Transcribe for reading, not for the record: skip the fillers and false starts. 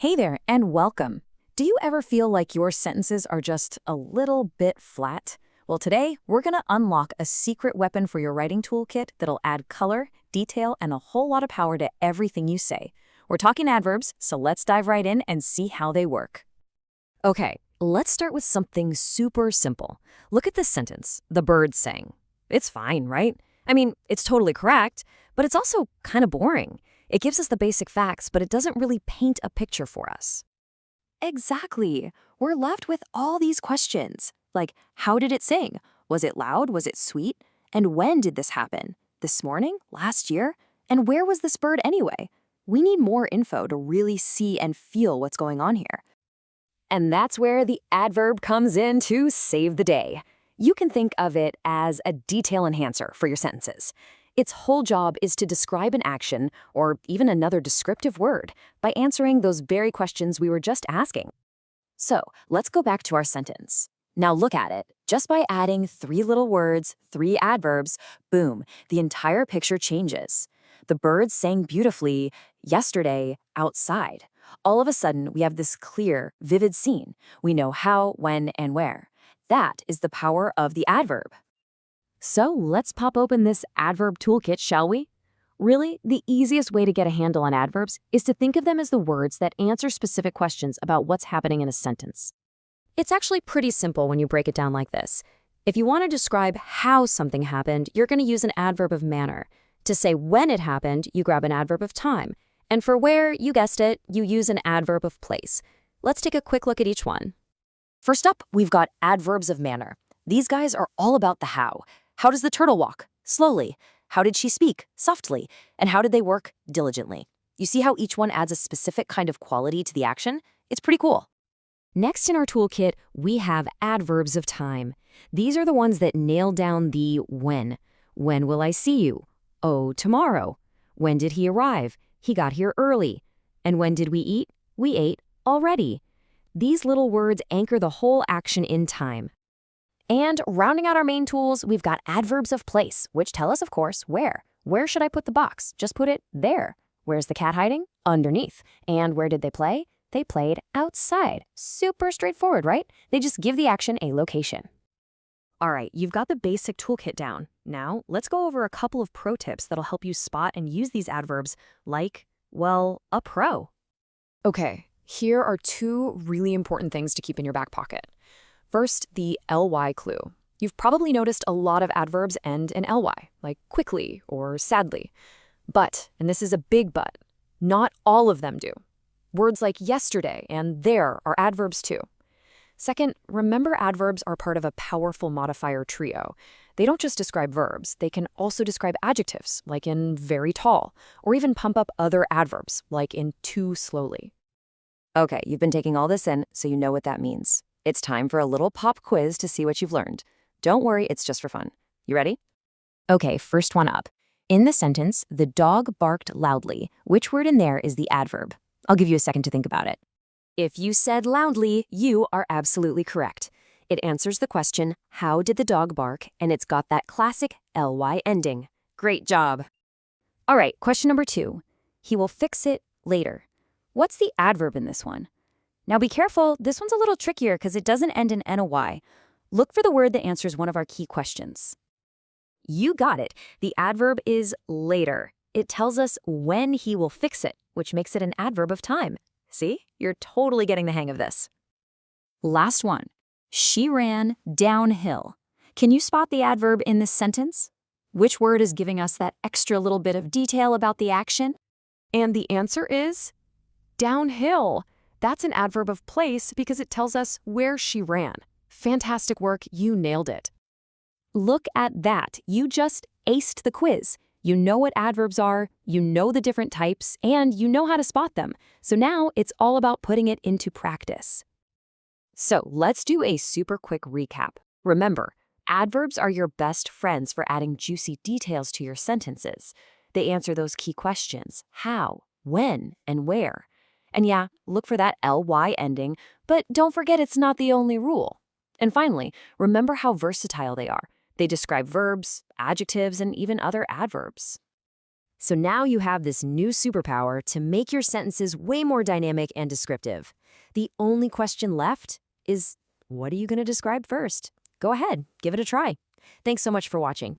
Hey there, and welcome. Do you ever feel like your sentences are just a little bit flat? Well, today, we're going to unlock a secret weapon for your writing toolkit that'll add color, detail, and a whole lot of power to everything you say. We're talking adverbs, so let's dive right in and see how they work. Okay, let's start with something super simple. Look at this sentence, the bird sang. It's fine, right? I mean, it's totally correct, but it's also kind of boring. It gives us the basic facts, but it doesn't really paint a picture for us. Exactly. We're left with all these questions. Like, how did it sing? Was it loud? Was it sweet? And when did this happen? This morning? Last year? And where was this bird anyway? We need more info to really see and feel what's going on here. And that's where the adverb comes in to save the day. You can think of it as a detail enhancer for your sentences. Its whole job is to describe an action or even another descriptive word by answering those very questions we were just asking. So let's go back to our sentence. Now look at it. Just by adding 3 little words, 3 adverbs, boom, the entire picture changes. The birds sang beautifully yesterday outside. All of a sudden, we have this clear, vivid scene. We know how, when, and where. That is the power of the adverb. So let's pop open this adverb toolkit, shall we? Really, the easiest way to get a handle on adverbs is to think of them as the words that answer specific questions about what's happening in a sentence. It's actually pretty simple when you break it down like this. If you want to describe how something happened, you're going to use an adverb of manner. To say when it happened, you grab an adverb of time. And for where, you guessed it, you use an adverb of place. Let's take a quick look at each one. First up, we've got adverbs of manner. These guys are all about the how. How does the turtle walk? Slowly. How did she speak? Softly. And how did they work? Diligently. You see how each one adds a specific kind of quality to the action? It's pretty cool. Next in our toolkit, we have adverbs of time. These are the ones that nail down the when. When will I see you? Oh, tomorrow. When did he arrive? He got here early. And when did we eat? We ate already. These little words anchor the whole action in time. And rounding out our main tools, we've got adverbs of place, which tell us, of course, where. Where should I put the box? Just put it there. Where's the cat hiding? Underneath. And where did they play? They played outside. Super straightforward, right? They just give the action a location. All right, you've got the basic toolkit down. Now, let's go over a couple of pro tips that'll help you spot and use these adverbs like, well, a pro. Okay, here are 2 really important things to keep in your back pocket. First, the ly clue. You've probably noticed a lot of adverbs end in ly, like quickly or sadly. But, and this is a big but, not all of them do. Words like yesterday and there are adverbs too. Second, remember adverbs are part of a powerful modifier trio. They don't just describe verbs, they can also describe adjectives, like in very tall, or even pump up other adverbs, like in too slowly. Okay, you've been taking all this in, so you know what that means. It's time for a little pop quiz to see what you've learned. Don't worry, it's just for fun. You ready? Okay, first one up. In the sentence, the dog barked loudly. Which word in there is the adverb? I'll give you a second to think about it. If you said loudly, you are absolutely correct. It answers the question, how did the dog bark? And it's got that classic ly ending. Great job. All right, question number 2. He will fix it later. What's the adverb in this one? Now be careful, this one's a little trickier because it doesn't end in NOY. Look for the word that answers one of our key questions. You got it. The adverb is later. It tells us when he will fix it, which makes it an adverb of time. See? You're totally getting the hang of this. Last one. She ran downhill. Can you spot the adverb in this sentence? Which word is giving us that extra little bit of detail about the action? And the answer is downhill. That's an adverb of place because it tells us where she ran. Fantastic work, you nailed it. Look at that. You just aced the quiz. You know what adverbs are, you know the different types, and you know how to spot them. So now it's all about putting it into practice. So let's do a super quick recap. Remember, adverbs are your best friends for adding juicy details to your sentences. They answer those key questions, how, when, and where. And yeah, look for that ly ending, but don't forget it's not the only rule. And finally, remember how versatile they are. They describe verbs, adjectives, and even other adverbs. So now you have this new superpower to make your sentences way more dynamic and descriptive. The only question left is, what are you going to describe first? Go ahead, give it a try. Thanks so much for watching.